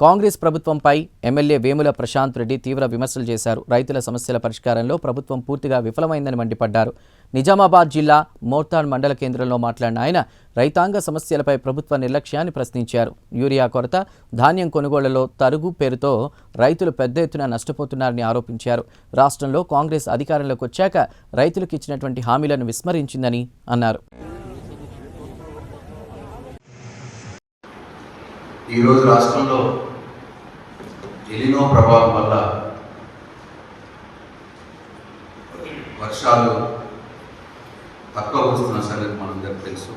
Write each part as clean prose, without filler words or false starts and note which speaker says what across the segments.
Speaker 1: కాంగ్రెస్ ప్రభుత్వంపై ఎమ్మెల్యే వేముల ప్రశాంత్ రెడ్డి తీవ్ర విమర్శలు చేశారు. రైతుల సమస్యల పరిష్కారంలో ప్రభుత్వం పూర్తిగా విఫలమైందని మండిపడ్డారు. నిజామాబాద్ జిల్లా మోర్తాడ్ మండల కేంద్రంలో మాట్లాడిన ఆయన రైతాంగ సమస్యలపై ప్రభుత్వ నిర్లక్ష్యాన్ని ప్రశ్నించారు. యూరియా కొరత, ధాన్యం కొనుగోళ్లలో తరుగు పేరుతో రైతులు పెద్ద ఎత్తున నష్టపోతున్నారని ఆరోపించారు. రాష్ట్రంలో కాంగ్రెస్ అధికారంలోకి వచ్చాక రైతులకు ఇచ్చినటువంటి హామీలను విస్మరించిందని అన్నారు.
Speaker 2: ఈరోజు రాష్ట్రంలో ఎలినో ప్రభావం వల్ల వర్షాలు తక్కువ వస్తున్న సంగతి మనందరికీ తెలుసు.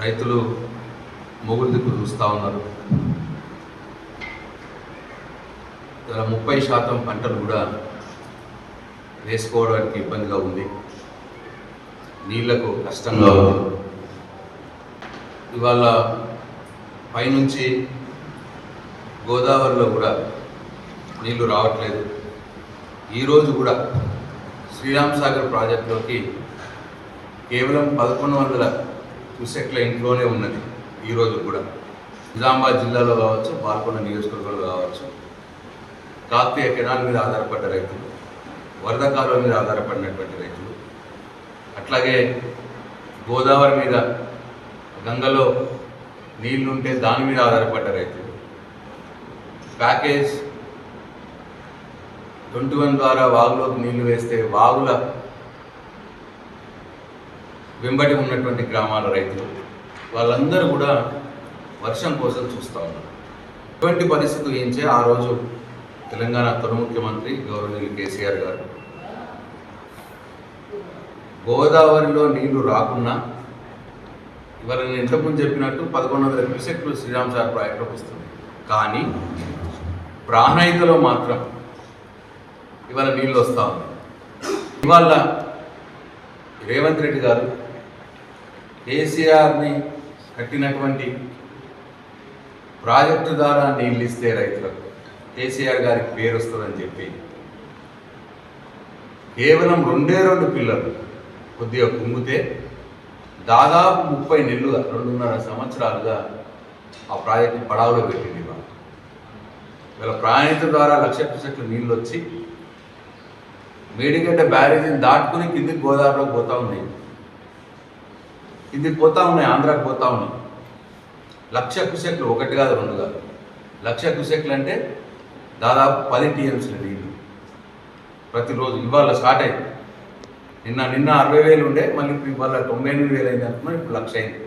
Speaker 2: రైతులు మొగుడు దిక్కు చూస్తూ ఉన్నారు. 30% పంటలు కూడా వేసుకోవడానికి ఇబ్బందిగా ఉంది. నీళ్లకు కష్టంగా ఉంది. ఇవాళ పైనుంచి గోదావరిలో కూడా నీళ్లు రావట్లేదు. ఈరోజు కూడా శ్రీరామ్ సాగర్ ప్రాజెక్టులోకి కేవలం 1100 క్యూసెక్ల ఇంట్లోనే ఉన్నది. ఈరోజు కూడా నిజామాబాద్ జిల్లాలో కావచ్చు, బాల్కొండ నియోజకవర్గంలో కావచ్చు, కాకతీయ కెనాల్ మీద ఆధారపడ్డ రైతులు, వరద కాలువ మీద ఆధారపడినటువంటి రైతులు, అట్లాగే గోదావరి మీద, గంగలో నీళ్లుంటే దాని మీద ఆధారపడ్డ రైతులు, ప్యాకేజ్ 21 ద్వారా వాగులోకి నీళ్లు వేస్తే వాగుల వెంబడి ఉన్నటువంటి గ్రామాల రైతులు, వాళ్ళందరూ కూడా వర్షం కోసం చూస్తూ ఉన్నారు. ఇటువంటి పరిస్థితి ఏంచే ఆ రోజు తెలంగాణ తొలి ముఖ్యమంత్రి గౌరవనీయులు కేసీఆర్ గారు గోదావరిలో నీళ్లు రాకున్నా, ఇవాళ నేను ఇంతకుముందు చెప్పినట్టు 1100 క్యూసెక్లు శ్రీరామ్ సాగర్ ప్రాజెక్టులోకి వస్తుంది. కానీ ప్రాణహితలో మాత్రం ఇవాళ నీళ్ళు వస్తూ ఉన్నాయి. ఇవాళ రేవంత్ రెడ్డి గారు కేసీఆర్ని కట్టినటువంటి ప్రాజెక్టు ద్వారా నీళ్ళు ఇస్తే రైతులకు కేసీఆర్ గారికి పేరు వస్తుందని చెప్పి కేవలం 2 పిల్లలు కొద్దిగా కుంగితే దాదాపు 30 నెలలుగా 2.5 సంవత్సరాలుగా ఆ ప్రాజెక్టు పడావులో పెట్టింది. ఇవాళ ప్రాజెక్టు ద్వారా 1,00,000 క్యూసెక్ల నీళ్ళు వచ్చి మేడిగడ్డ బ్యారేజీని దాటుకుని కిందికి గోదావరిలోకి పోతూ ఉన్నాయి. కిందికి పోతూ ఉన్నాయి, ఆంధ్రాకి పోతూ ఉన్నాయి. 1,00,000 క్యూసెక్లు, 1 కాదు 2 కాదు, 1,00,000 క్యూసెక్లు అంటే దాదాపు 10 టీఎంసీల నీళ్ళు ప్రతిరోజు. ఇవాళ స్టార్ట్ అయింది. నిన్న 60,000 ఉండే, మళ్ళీ ఇవాళ 98,000 అయింది అనుకున్నాం, ఇప్పుడు 1,00,000 అయింది.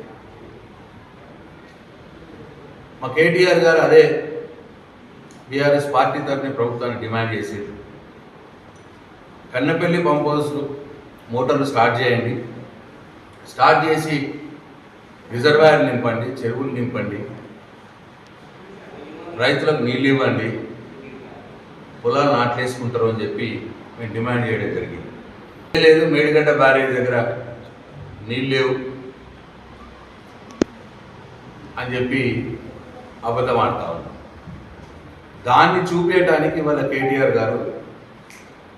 Speaker 2: మా కేటీఆర్ గారు అదే బీఆర్ఎస్ పార్టీ తరఫున ప్రభుత్వాన్ని డిమాండ్ చేసేది, కన్నపల్లి పంప్ హౌస్లు మోటార్లు స్టార్ట్ చేయండి, స్టార్ట్ చేసి రిజర్వాయర్లు నింపండి, చెరువులు నింపండి, రైతులకు నీళ్ళు ఇవ్వండి, పొలాలు నాట్లేసుకుంటారు అని చెప్పి మేము డిమాండ్ చేయడం జరిగింది. లేదు, మేడిగడ్డ బ్యారేజ్ దగ్గర నీళ్ళు లేవు అని చెప్పి అబద్ధం ఆడుతూ ఉన్నాం. దాన్ని చూపించడానికి వాళ్ళ కేటీఆర్ గారు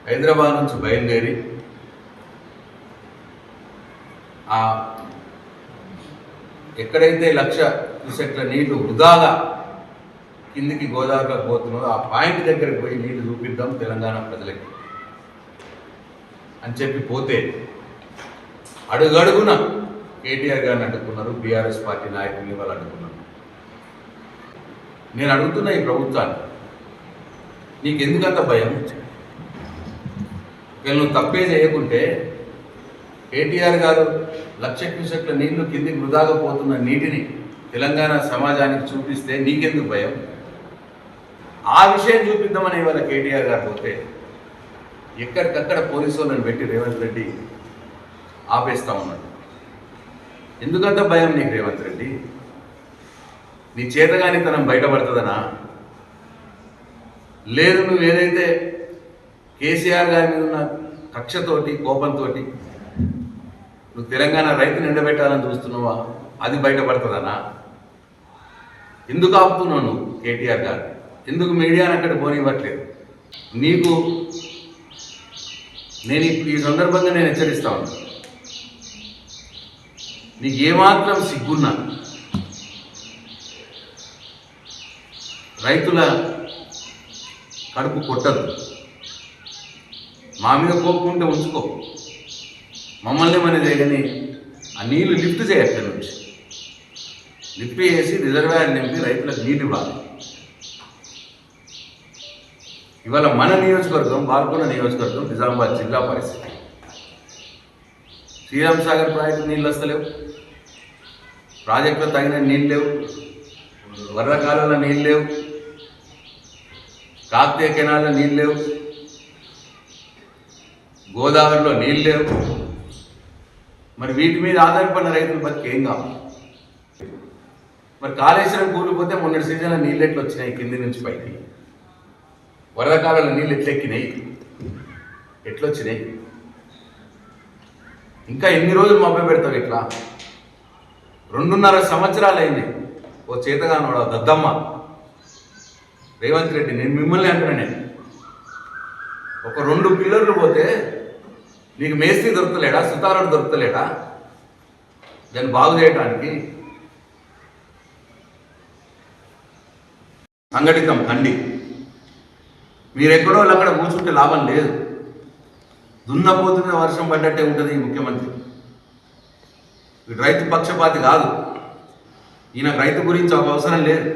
Speaker 2: హైదరాబాద్ నుంచి బయలుదేరి ఎక్కడైతే 1,00,000 క్యూసెక్ల నీళ్లు వృధాగా కిందికి గోదావరిలోకి పోతున్నదో ఆ పాయింట్ దగ్గరికి పోయి నీళ్లు చూపిద్దాం తెలంగాణ ప్రజలకి అని చెప్పి పోతే అడుగడుగున కేటీఆర్ గారిని అడ్డుకున్నారు, బీఆర్ఎస్ పార్టీ నాయకుల్ని వాళ్ళు అడ్డుకున్నారు. నేను అడుగుతున్న ఈ ప్రభుత్వాన్ని, నీకెందుకంత భయం? వీళ్ళు తప్పే చేయకుంటే కేటీఆర్ గారు 1,00,000 క్యూసెక్ల నీళ్లు కిందికి వృధాగా పోతున్న నీటిని తెలంగాణ సమాజానికి చూపిస్తే నీకెందుకు భయం? ఆ విషయం చూపిద్దామని ఇవాళ కేటీఆర్ గారు పోతే ఎక్కడికక్కడ పోలీసు వాళ్ళని పెట్టి రేవంత్ రెడ్డి ఆపేస్తా ఉన్నాడు. ఎందుకంత భయం నీకు రేవంత్ రెడ్డి? నీ చేతగానితనం బయటపడుతుందనా? లేదు, నువ్వు ఏదైతే కేసీఆర్ గారి మీద ఉన్న కక్షతోటి, కోపంతో నువ్వు తెలంగాణ రైతుని ఎండబెట్టాలని చూస్తున్నావా, అది బయటపడుతుందనా? ఎందుకు ఆపుతున్నావు నువ్వు కేటీఆర్ గారు? ఎందుకు మీడియాని అక్కడ పోనివ్వట్లేదు? నీకు నేను ఇప్పుడు ఈ సందర్భంగా నేను హెచ్చరిస్తా ఉన్నాను, నీకు ఏమాత్రం సిగ్గున్నా రైతుల కడుపు కొట్టద్దు. మా మీద కోపుకుంటే ఉంచుకో, మమ్మల్ని మనదే కానీ ఆ నీళ్లు లిఫ్ట్ చేయక్కడి నుంచి లిఫ్ట్ చేసి రిజర్వాయర్ నింపి రైతులకు నీళ్ళు ఇవ్వాలి. ఇవాళ మన నియోజకవర్గం, బాల్కొండ నియోజకవర్గం, నిజామాబాద్ జిల్లా పరిస్థితి, శ్రీరామ్ సాగర్ ప్రాజెక్టు నీళ్ళు వస్తలేవు, ప్రాజెక్టులో తగిన నీళ్ళు లేవు, వరద కాలంలో నీళ్ళు లేవు, కాకతీయ కెనాల్లో నీళ్ళు లేవు, గోదావరిలో నీళ్ళు లేవు. మరి వీటి మీద ఆధారపడిన రైతుల బతికి ఏం కావాలి? మరి కాళేశ్వరం కూలిపోతే మొన్నటి సీజన్లో నీళ్ళు ఎట్లు వచ్చినాయి కింది నుంచి పైకి? వరద కాలంలో నీళ్ళు ఎట్లెక్కినాయి? ఎట్లొచ్చినాయి? ఇంకా ఎన్ని రోజులు మభ్య పెడతావు ఇట్లా? 2.5 సంవత్సరాలు అయింది. ఓ చేతగానోడ దద్దమ్మ రేవంత్ రెడ్డి, నేను మిమ్మల్ని అంటున్నానే, ఒక 2 పిల్లర్లు పోతే నీకు మేస్త్రి దొరుకుతలేడా, సుతారుడు దొరుకుతలేడా దాన్ని బాగు చేయడానికి? సంఘటితం కండి. మీరెక్కడో అక్కడ కూర్చుంటే లాభం లేదు. దున్నపోతున్న వర్షం పడ్డట్టే ఉంటుంది ఈ ముఖ్యమంత్రి. వీడు రైతు పక్షపాతి కాదు. ఈయన రైతు గురించి ఒక అవసరం లేదు.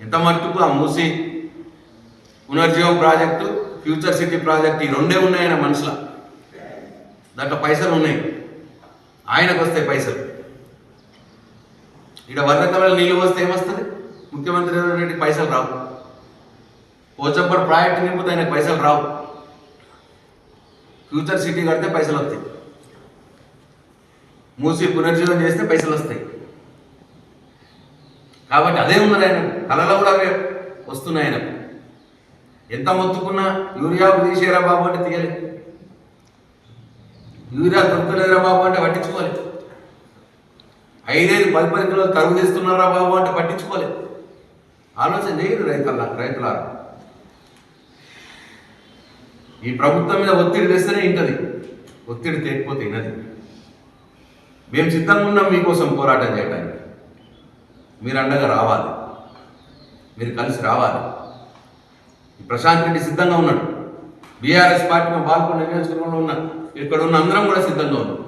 Speaker 2: ఎంత మట్టుకు ఆ మూసి పునర్జీవం ప్రాజెక్టు, ఫ్యూచర్ సిటీ ప్రాజెక్టు, ఈ 2 ఉన్నాయి ఆయన మనసులో. దాంట్లో పైసలు ఉన్నాయి, ఆయనకు వస్తాయి పైసలు. ఇక్కడ వరదకాలంలో నీళ్ళు వస్తే ఏమొస్తుంది? ముఖ్యమంత్రి రేవంత్ రెడ్డి పైసలు రావు. పోచంపల్లి ప్రాజెక్టు నింపితే ఆయనకు పైసలు రావు. ఫ్యూచర్ సిటీ కడితే పైసలు వస్తాయి, మూసి పునర్జీవం చేస్తే పైసలు వస్తాయి. కాబట్టి అదే ఉన్నది ఆయన కళలో కూడా అవే వస్తున్నాయి ఆయనకు. ఎంత మొత్తుకున్నా యూరియాకు తీసేరా బాబు అంటే తీయలేదు, యూరియా దొరకలేదురా బాబు అంటే పట్టించుకోలేదు, 5-10 కిలోలు తరుగు తీస్తున్నారా బాబు అంటే పట్టించుకోలేదు. ఆలోచన చేయరు రైతులారా. ఈ ప్రభుత్వం మీద ఒత్తిడి తెస్తేనే ఇంటది, ఒత్తిడి తేకపోతే వినది. మేము సిద్ధంగా ఉన్నాం మీకోసం పోరాటం చేయడానికి. మీరు అండగా రావాలి, మీరు కలిసి రావాలి. ప్రశాంత్ రెడ్డి సిద్ధంగా ఉన్నాడు, బీఆర్ఎస్ పార్టీ బాల్కొండ నియోజకవర్గంలో ఉన్నాడు, ఇక్కడ ఉన్న అందరం కూడా సిద్ధంగా ఉన్నాం.